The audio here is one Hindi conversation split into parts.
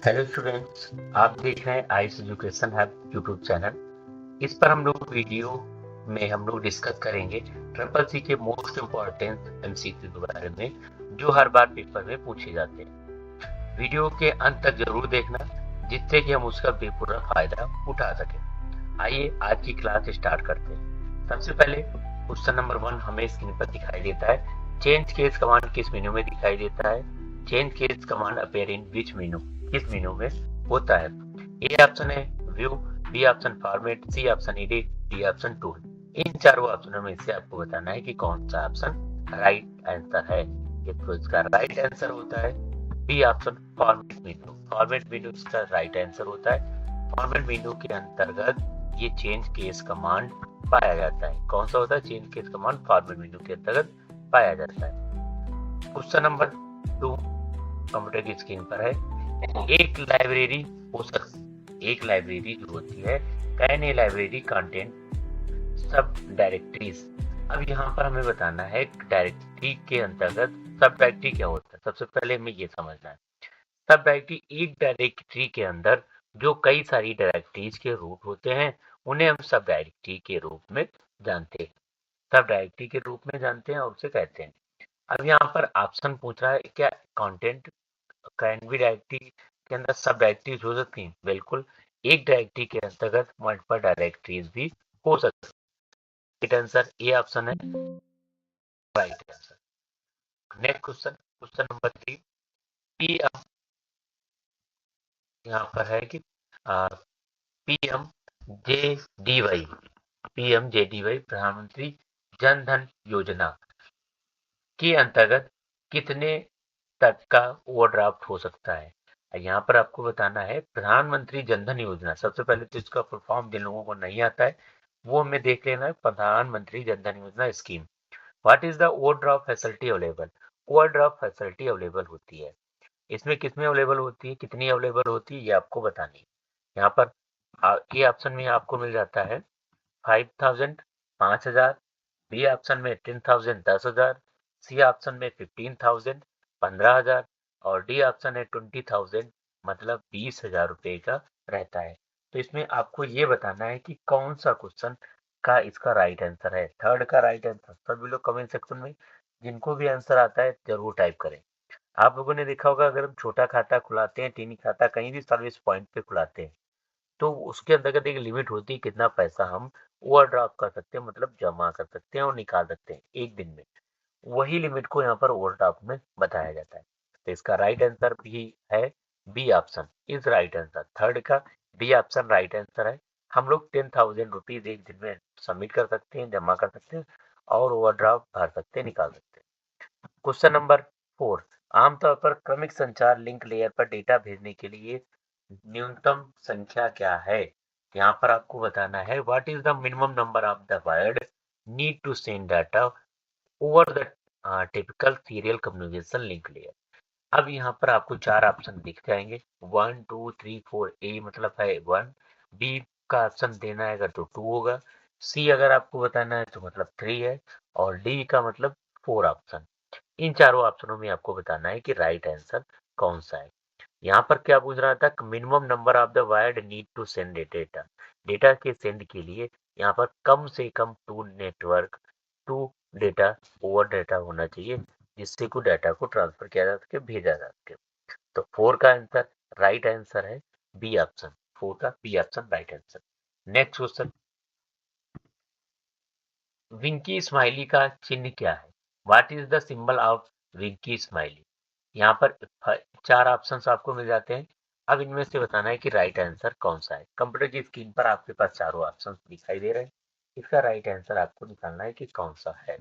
हेलो स्टूडेंट्स, आप देख रहे हैं ice education hub YouTube channel. इस पर हम लोग वीडियो में डिस्कस करेंगे ट्रिपल सी के मोस्ट इम्पोर्टेंट एमसीक्यू के बारे में जो हर बार पेपर में पूछे जाते हैं। वीडियो के अंत तक जरूर देखना जिससे कि हम उसका बेपूरा फायदा उठा सके। आइए आज की क्लास स्टार्ट करते हैं। सबसे पहले क्वेश्चन नंबर 1 हमें स्क्रीन पर दिखाई देता है। चेंज केस कमांड किस मेनू में दिखाई देता है? Change case command appear in which menu, किस मेनू में होता है? ए ऑप्शन है view, B option format, C option edit, D option tool. इन चारों ऑप्शनों में से आपको बताना है कि कौन सा ऑप्शन राइट आंसर है। तो इसका राइट आंसर होता है B option format menu. Format menu इसका राइट आंसर होता है। फॉर्मेट मेनू के अंतर्गत ये चेंज केस कमांड पाया जाता है। कौन सा होता है? चेंज केस कमांड फॉर्मेट मेनू के अंतर्गत पाया जाता है। क्वेश्चन नंबर 2 कंप्यूटर की स्क्रीन पर है। एक लाइब्रेरी एक लाइब्रेरी जो होती है, कैन ए लाइब्रेरी कंटेंट सब डायरेक्टरीज। अब यहाँ पर हमें बताना है डायरेक्टरी के अंतर्गत सब डायरेक्टरी क्या होता है। सबसे पहले हमें ये समझना है सब डायरेक्टरी एक डायरेक्टरी के अंदर जो कई सारी डायरेक्टरीज के रूट होते हैं उन्हें हम सब डायरेक्टरी के रूप में जानते हैं। सब डायरेक्टरी के रूप में जानते हैं और उसे कहते हैं। अब यहाँ पर ऑप्शन पूछ रहा है क्या कंटेंट कैन बी डायरेक्टरी के अंदर सब डायरेक्टरीज हो सकती हैं? बिल्कुल, एक डायरेक्टरी के अंतर्गत मल्टीपल डायरेक्टरीज भी हो सकती है। राइट आंसर ए ऑप्शन है right answer. Next question, question number 3। P यहाँ पर है कि पीएम जे डी वाई, पीएम जे डी वाई प्रधानमंत्री जन धन योजना के अंतर्गत कितने तक का ओवरड्राफ्ट हो सकता है? यहाँ पर आपको बताना है प्रधानमंत्री जन धन योजना। सबसे पहले तो इसका फुल फॉर्म जिन लोगों को नहीं आता है वो हमें देख लेना है। प्रधानमंत्री जन धन योजना scheme. What is the overdraft facility available? Overdraft facility available होती है, इसमें किसमें अवेलेबल होती है, कितनी अवेलेबल होती है, ये आपको बतानी है। यहाँ पर ए ऑप्शन में आपको मिल जाता है 5000 5000, बी ऑप्शन में 10000 10,000, सी ऑप्शन में 15,000 15,000 और डी ऑप्शन है 20,000 मतलब 20,000 रुपए का रहता है। तो इसमें आपको ये बताना है कि कौन सा क्वेश्चन का इसका राइट आंसर है। थर्ड का राइट आंसर सभी लोग कमेंट सेक्शन में जिनको भी आंसर आता है जरूर टाइप करें। आप लोगों ने देखा होगा अगर हम छोटा खाता खुलाते हैं, टीनी खाता कहीं भी सर्विस पॉइंट पे खुलाते हैं तो उसके अंतर्गत एक लिमिट होती है कितना पैसा हम ओवरड्राफ्ट कर सकते हैं, मतलब जमा कर सकते हैं और निकाल सकते हैं एक दिन में। वही लिमिट को यहाँ पर ओवरड्राफ्ट में बताया जाता है। तो इसका राइट आंसर भी है B option is right answer. Third का बी ऑप्शन राइट आंसर है। हम लोग 10,000 रुपीज एक दिन में सबमिट कर सकते हैं, जमा कर सकते हैं और ओवरड्राफ्ट भर सकते हैं, निकाल सकते हैं। Question number 4। आमतौर पर क्रमिक संचार लिंक लेयर पर डेटा भेजने के लिए न्यूनतम संख्या क्या है? यहाँ पर आपको बताना है what is the minimum number of the word need to send data over the typical serial communication link layer. अब यहाँ पर आपको चार ऑप्शन दिख जाएंगे 1 2 3 4। ए मतलब है 1, बी का ऑप्शन देना है अगर तो 2 होगा, सी अगर आपको बताना है तो मतलब 3 है और डी का मतलब 4 ऑप्शन। इन चारों ऑप्शनों में आपको बताना है कि राइट आंसर कौन सा है। यहाँ पर क्या पूछ रहा था? Minimum number of the wired need to send data. Data के सेंड के लिए यहाँ पर कम से कम two network two data over data होना चाहिए जिससे को डाटा को ट्रांसफर किया जा सके, भेजा जा सके। तो 4 का आंसर राइट आंसर है बी ऑप्शन। 4 का B option right answer. Next question, winky smiley का चिन्ह क्या है? What is the symbol of winky smiley? यहाँ पर चार ऑप्शंस आपको मिल जाते हैं। अब इनमें से बताना है कि राइट आंसर कौन सा है। कंप्यूटर की स्क्रीन पर आपके पास चारों ऑप्शंस दिखाई दे रहे हैं। इसका राइट आंसर आपको निकालना है कि कौन सा है।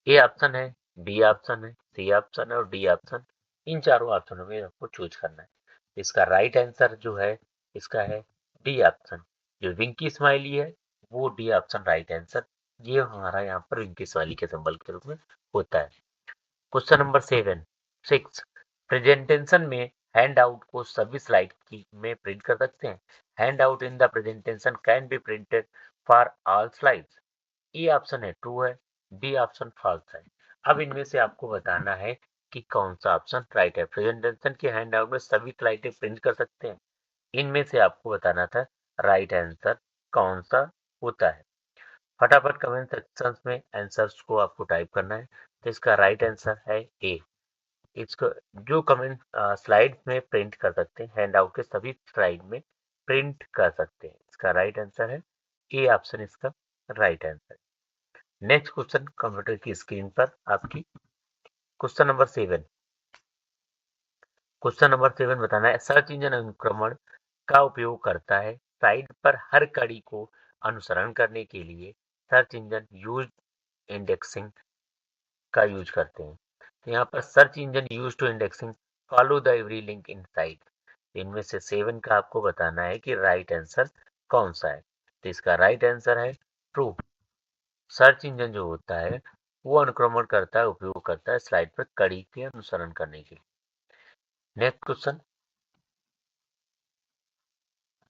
ए ऑप्शन है, बी ऑप्शन है, सी ऑप्शन है और डी ऑप्शन। इन चारों ऑप्शनों में आपको चूज करना है। इसका राइट आंसर जो है इसका है डी ऑप्शन। जो विंकी स्माइली है वो डी ऑप्शन राइट आंसर। ये हमारा यहाँ पर विंकी स्माइली के सिंबल के रूप में होता है। Question number 6। प्रेजेंटेशन में हैंड आउट को सभी स्लाइड की में प्रिंट कर सकते हैं। Hand out in the presentation can be printed for all slides. A option है ट्रू है, बी ऑप्शन फॉल्स है। अब इनमें से आपको बताना है कि कौन सा ऑप्शन राइट है। प्रेजेंटेशन के हैंड आउट में सभी स्लाइडें प्रिंट कर सकते हैं, इनमें से आपको बताना था राइट आंसर कौन सा होता है। फटाफट कमेंट सेक्शन में आंसर्स को आपको टाइप करना है। तो इसका राइट आंसर है ए। इसको जो कमेंट स्लाइड में प्रिंट कर सकते हैं, हैंड आउट के सभी स्लाइड में प्रिंट कर सकते हैं। इसका राइट आंसर है ए ऑप्शन, इसका right answer. Next question computer की स्क्रीन पर आपकी क्वेश्चन नंबर 7। क्वेश्चन नंबर 7 बताना है, सर्च इंजन अनुक्रमण का उपयोग करता है साइट पर हर कड़ी को अनुसरण करने के लिए सर्च इंजन यूज इंडेक्सिंग का यूज करते हैं। तो यहाँ पर search engine use to indexing follow the every link in site. इनमें से 7 का आपको बताना है कि राइट आंसर कौन सा है। तो इसका राइट आंसर है ट्रू। सर्च इंजन जो होता है वो अनुक्रमण करता है, उपयोग करता है स्लाइड पर कड़ी के अनुसरण करने के लिए। नेक्स्ट क्वेश्चन,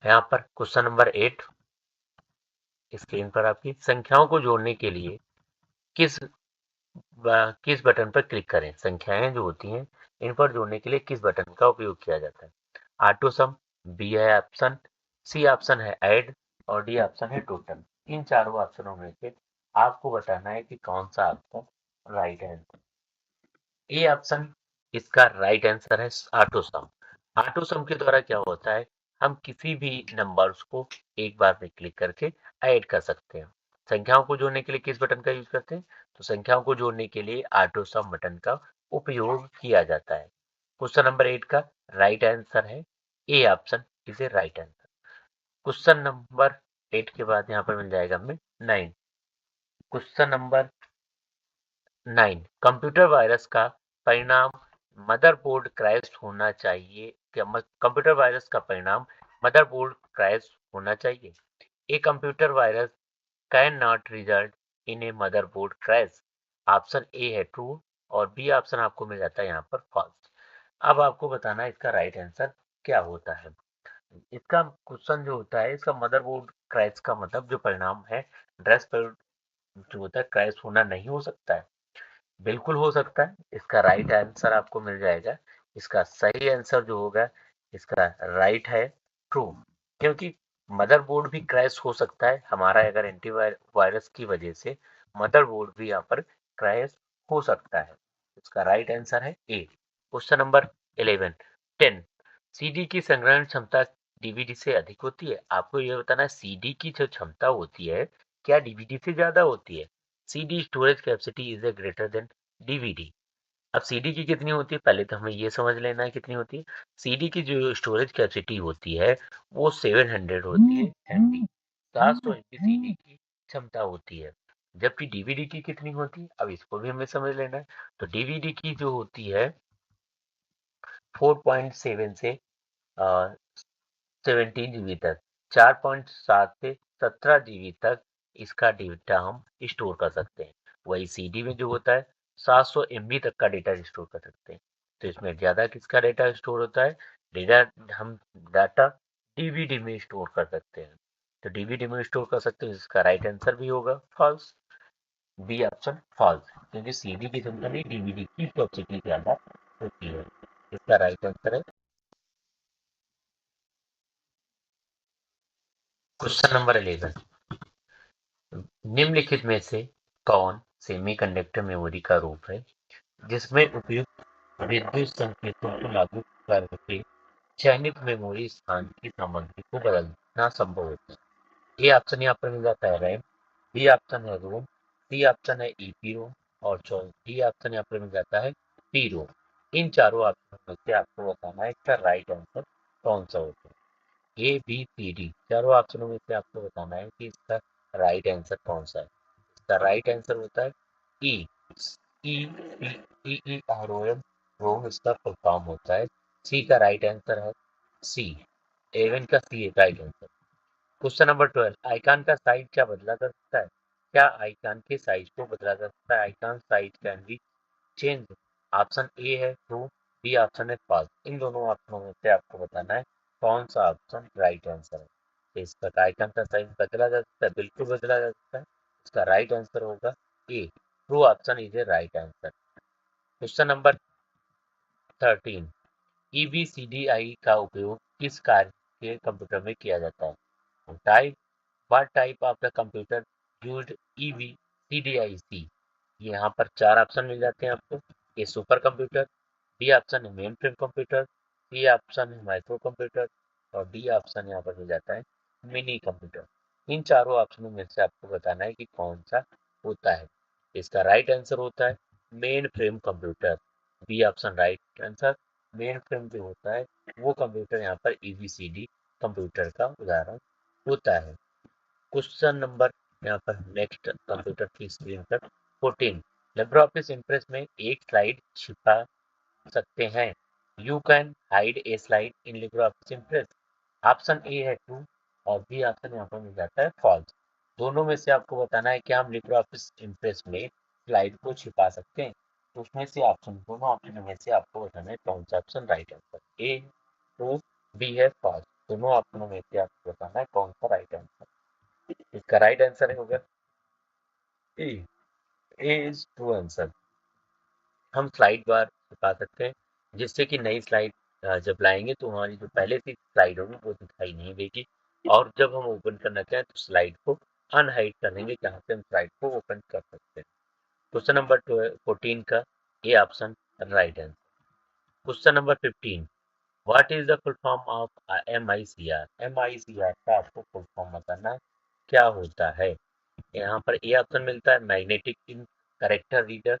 यहाँ पर क्वेश्चन नंबर 8 स्क्रीन पर आपकी, संख्याओं को जोड़ने के लिए किस किस बटन पर क्लिक करें। संख्याएं जो होती हैं इन पर जोड़ने के लिए किस बटन का उपयोग किया जाता है। ऑटो सम, बी है ऑप्शन, सी ऑप्शन है ऐड और डी ऑप्शन है टोटल। इन चारों ऑप्शनों में से आपको बताना है कि कौन सा ऑप्शन राइट है। ए ऑप्शन इसका राइट आंसर है ऑटो सम। ऑटो सम के द्वारा क्या होता है, हम किसी भी नंबर्स को एक बार में क्लिक करके ऐड कर सकते हैं। संख्याओं को जोड़ने के लिए किस बटन का यूज करते हैं, तो संख्याओं को जोड़ने के लिए ऑटो सम बटन का उपयोग किया जाता है। क्वेश्चन नंबर 8 का राइट आंसर है A option is A right answer. Question number 8 के बाद यहाँ पर मिल जाएगा हमें 9। क्वेश्चन नंबर 9, कंप्यूटर वायरस का परिणाम मदरबोर्ड क्रैश होना चाहिए। कंप्यूटर वायरस का परिणाम मदरबोर्ड क्रैश होना चाहिए। A computer virus can not result in A motherboard crash. Option A है ट्रू और बी ऑप्शन आपको मिल जाता है यहाँ पर फॉल्स। अब आपको बताना है इसका राइट आंसर क्या होता है। इसका क्वेश्चन जो होता है, इसका मदरबोर्ड क्रैश का मतलब जो परिणाम है, ड्रेस पर जो होता है क्रैश होना नहीं हो सकता है। बिल्कुल हो सकता है। इसका राइट आंसर आपको मिल जाएगा। इसका सही आंसर जो होगा, इसका राइट है ट्रू। क्योंकि मदरबोर्ड भी क्रैश हो सकता है हमारा, अगर एंटीवायरस की वजह से मदरबोर्ड भी यहाँ पर क्रैश हो सकता है। इसका राइट आंसर है ए। क्वेश्चन नंबर 11, 10, सीडी की संग्रहण क्षमता डीवीडी से अधिक होती है। आपको यह बताना है सीडी की जो क्षमता होती है क्या डीवीडी से ज्यादा होती है। CD storage capacity is a greater than DVD. अब सीडी की कितनी होती है, पहले तो हमें ये समझ लेना है कितनी होती है। सीडी की जो स्टोरेज कैपेसिटी होती है वो 700 होती है एमबी, 700 MB सीडी की क्षमता होती है। जबकि डीवीडी की कितनी होती है, अब इसको भी हमें समझ लेना है। तो डीवीडी की जो होती है 4.7 से 17 GB तक, 4.7 से 17 GB तक इसका डेटा हम स्टोर कर सकते हैं। वही सीडी में जो होता है 700 MB तक का डेटा स्टोर कर सकते हैं। तो इसमें ज्यादा किसका डेटा स्टोर होता है, डेटा हम डाटा डीवीडी में स्टोर कर सकते हैं। तो डीवीडी में स्टोर कर सकते हैं, इसका राइट आंसर भी होगा फॉल्स, बी ऑप्शन फॉल्स। क्योंकि सीडी की क्षमता नहीं, डीवीडी की कैपेसिटी ज्यादा होती है। इसका राइट आंसर है क्वेश्चन नंबर 11, निम्नलिखित में से कौन सेमीकंडक्टर मेमोरी का रूप है जिसमें उपयुक्त विद्युत संकेतों को लागू करके चयनित मेमोरी स्थान की सामग्री को बदलना संभव होता है। ए ऑप्शन यहाँ पर मिल जाता है रैम, बी ऑप्शन है रोम, सी ऑप्शन है ईपीरोम और डी ऑप्शन यहाँ पर मिल जाता है पी रोम। इन चारों ऑप्शन में से आपको बताना है इसका राइट आंसर कौन सा होता है। ए बी सी डी चारों ऑप्शनों में से आपको बताना है कि इसका राइट आंसर कौन सा है। इसका राइट आंसर होता है ई। ई ई ई आर ओ एम, रोम इसका फुल फॉर्म होता है। सी का राइट आंसर है सी, एवन का C right answer. Question number 12, icon का साइज क्या बदला जा सकता है। क्या आइकन के साइज को बदला जा सकता है, icon size can be change. Option A है ट्रू, बी ऑप्शन है फॉल्स। इन दोनों ऑप्शनों में से आपको बताना है कौन सा ऑप्शन राइट आंसर है। तो इसका आइकन का साइज बदला जा सकता है, बिल्कुल बदला जा सकता है। इसका राइट आंसर होगा A, true option is A right answer. Question number 13 EBCDI का उपयोग किस कार्य के कंप्यूटर में किया जाता है? Type What type of the computer used EBCDIC? ये यहाँ पर 4 ऑप्शन मिल जाते हैं आपको। A super computer, B option है mainframe computer, C option है माइक्रो कंप्यूटर और डी ऑप्शन यहाँ पर मिल जाता है मिनी कंप्यूटर। इन चारों ऑप्शनों में से आपको बताना है कि कौन सा होता है। इसका राइट आंसर होता है mainframe computer. B option right answer. Mainframe जो होता है वो कंप्यूटर यहाँ पर EBCD कंप्यूटर का उदाहरण होता है। क्वेश्चन नंबर यहाँ पर नेक्स्ट कंप्यूटर की स्क्रीन पर 14 लिब्रे ऑफिस इम्प्रेस में एक स्लाइड छिपा सकते हैं। You can hide A slide in Libre office impress. Option A है ट्रू और बी ऑप्शन यहाँ पर मिल जाता है फॉल्स। दोनों में से आपको बताना है कि हम लिब्रे ऑफिस इम्प्रेस में स्लाइड को छिपा सकते हैं। तो उसमें से ऑप्शन दोनों ऑप्शन में से आपको बताना है कौन सा ऑप्शन राइट आंसर। ए ट्रू, बी है फॉल्स। दोनों ऑप्शनों में से आपको बताना है कौन सा राइट आंसर। इसका राइट आंसर होगा ए। ए इज ट्रू आंसर। हम स्लाइड बार छुपा सकते हैं जिससे कि नई स्लाइड जब लाएंगे तो हमारी जो पहले से स्लाइड होगी वो दिखाई नहीं देगी और जब हम ओपन करना चाहें तो स्लाइड को अनहाइड कर देंगे जहाँ से हम स्लाइड को ओपन कर सकते हैं। क्वेश्चन नंबर 14 का A option right answer. Question number 15 what is the full form of MICR? MICR का आपको फुल फॉर्म बताना है क्या होता है। यहाँ पर ए ऑप्शन मिलता है मैग्नेटिक इन करेक्टर रीडर,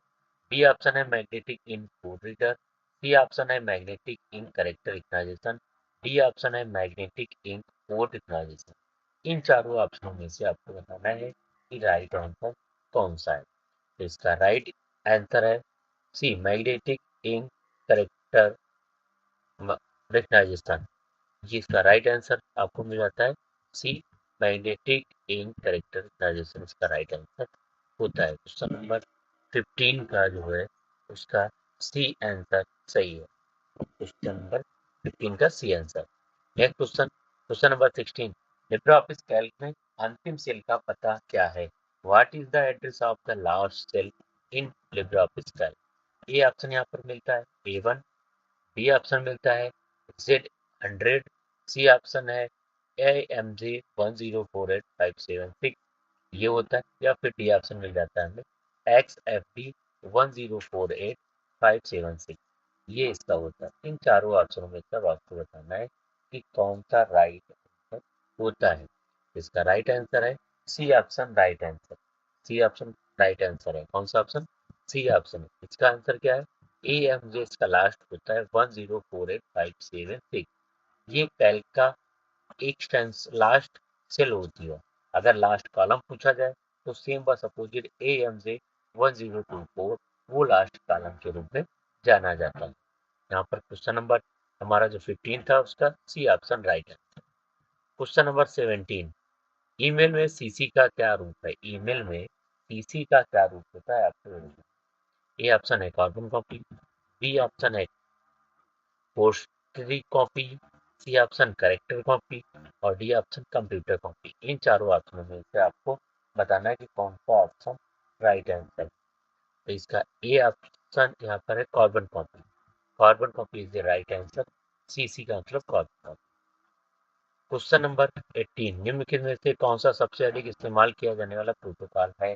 बी ऑप्शन है मैग्नेटिक इन कोड रीडर, सी ऑप्शन है मैग्नेटिक इन करेक्टर रिकग्नाइजेशन, डी ऑप्शन है मैग्नेटिक इन कोड रिकग्नाइजेशन। इन चारों ऑप्शनों में से आपको बताना है कि राइट आंसर कौन सा है। तो इसका राइट आंसर है सी मैग्नेटिक इन करेक्टर रिकग्नाइजेशन। जिसका राइट आंसर आपको मिल जाता है सी मैग्नेटिक इंक कैरेक्टर रिकग्निशन इसका राइट आंसर होता है। क्वेश्चन नंबर 15 का जो है उसका सी आंसर सही है। क्वेश्चन नंबर 15 का C answer. Next question, question number 16 Libre Office Calc में अंतिम सेल का पता क्या है? What is the address of the last cell in Libre Office Calc? A option यहाँ पर मिलता है A1, बी ऑप्शन मिलता है Z100, सी ऑप्शन है AMG 1048576 ये होता है या फिर डी ऑप्शन मिल जाता है हमें XFD 1048576 ये इसका होता है। इन चारों ऑप्शनों में से आपको बताना है कि कौन सा राइट आंसर होता है। इसका राइट आंसर है C option right answer. C option right answer है। कौन सा ऑप्शन? C option. इसका आंसर क्या है? AMG इसका लास्ट होता है 1048576। ये कैल्क का एक लास्ट सेल होती है। अगर लास्ट कॉलम पूछा जाए तो सेम बस अपोजिट AMG 1024 वो लास्ट कॉलम के रूप में जाना जाता है। यहाँ पर क्वेश्चन नंबर हमारा जो 15 था उसका सी ऑप्शन राइट है। क्वेश्चन नंबर 17 ईमेल में CC का क्या रूप है? ईमेल में CC का क्या रूप होता है आपको? ए ऑप्शन है कार्बन कॉपी, बी ऑप्शन है पोस्टरी copy, C option character copy और डी ऑप्शन कंप्यूटर कॉपी। इन चारों ऑप्शनों में से आपको बताना है कि कौन सा ऑप्शन राइट आंसर। तो इसका ए ऑप्शन यहाँ पर है carbon copy. Carbon copy is the right answer. CC का मतलब कार्बन कॉपी। क्वेश्चन नंबर 18 निम्नलिखित में से कौन सा सबसे अधिक इस्तेमाल किया जाने वाला प्रोटोकॉल है?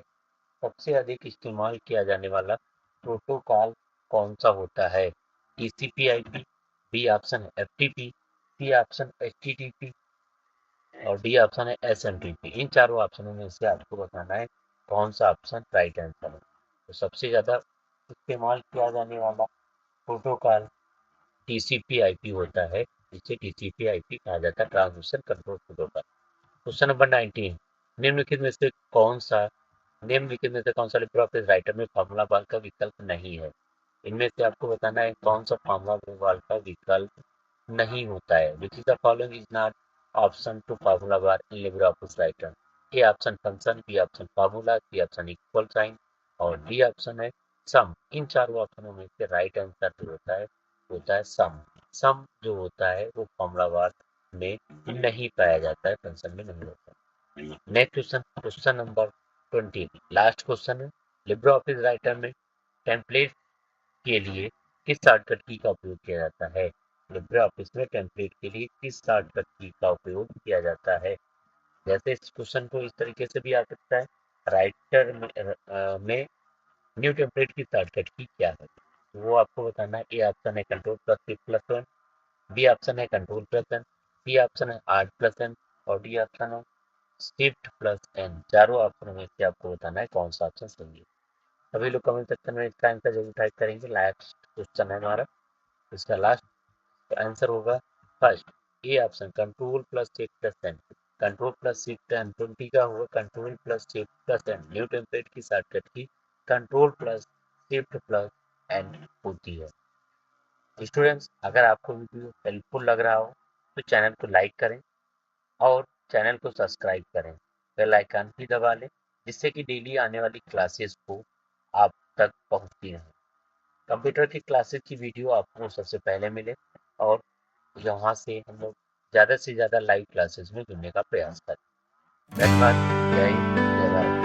सबसे अधिक इस्तेमाल किया जाने वाला प्रोटोकॉल कौन सा होता है? TCP/IP, बी ऑप्शन है FTP, सी ऑप्शन HTTP और डी ऑप्शन है SMTP। इन चारों ऑप्शनों में से आपको बताना है कौन सा ऑप्शन राइट आंसर है। तो सबसे ज्यादा इस्तेमाल किया जाने वाला प्रोटोकॉल TCP/IP होता है, जिसे TCP/IP कहा जाता है, transmission control protocol. Question number 19 निम्नलिखित में से कौन सा लिब्रे ऑफिस राइटर में फार्मूला बार का विकल्प नहीं है? इनमें से आपको बताना है कौन सा फार्मूला बार का विकल्प नहीं होता है। Which is the following is not option to formula bar in Libre Office Writer? A option function, B option formula, C option equal sign और डी ऑप्शन है सम। इन चारों ऑप्शनों में से राइट आंसर जो होता है सम। सम जो होता है वो फार्मूला बार में नहीं पाया जाता है, फंक्शन में नहीं होता। Next question, question number 20 last question है। लिब्रे ऑफिस राइटर में टेम्पलेट के लिए किस शॉर्टकट की का उपयोग किया जाता है? लिब्रे ऑफिस में टेम्पलेट के लिए किस शॉर्टकट की का उपयोग किया जाता है? जैसे इस क्वेश्चन को इस तरीके से भी आ सकता है, राइटर में न्यू टेम्पलेट की शॉर्टकट की क्या है? वो आपको बताना है। ए ऑप्शन है control plus shift plus one, B option है control plus N, C option है आर्ट प्लस एन, और डी ऑप्शन है शिफ्ट प्लस एन। चारों ऑप्शन में से आपको बताना है कौन सा ऑप्शन सही है। सभी लोग कमेंट सेक्शन में इसका आंसर जरूर टाइप करेंगे। लास्ट क्वेश्चन है हमारा, इसका लास्ट आंसर होगा first, A option control plus shift plus N. Control plus shift N, 20 का होगा control plus shift plus N. New template की शॉर्टकट की control plus shift plus N होती है। स्टूडेंट्स, अगर आपको वीडियो हेल्पफुल लग रहा हो तो चैनल को लाइक करें और चैनल को सब्सक्राइब करें, बेल आइकन भी दबा लें, जिससे कि डेली आने वाली क्लासेस को आप तक पहुंचती रहें। कंप्यूटर की क्लासेस की वीडियो आपको सबसे पहले मिले और यहाँ से हम लोग ज़्यादा से ज़्यादा लाइव क्लासेस में जुड़ने का प्रयास करें। धन्यवाद। जय हिंद, जय भारत।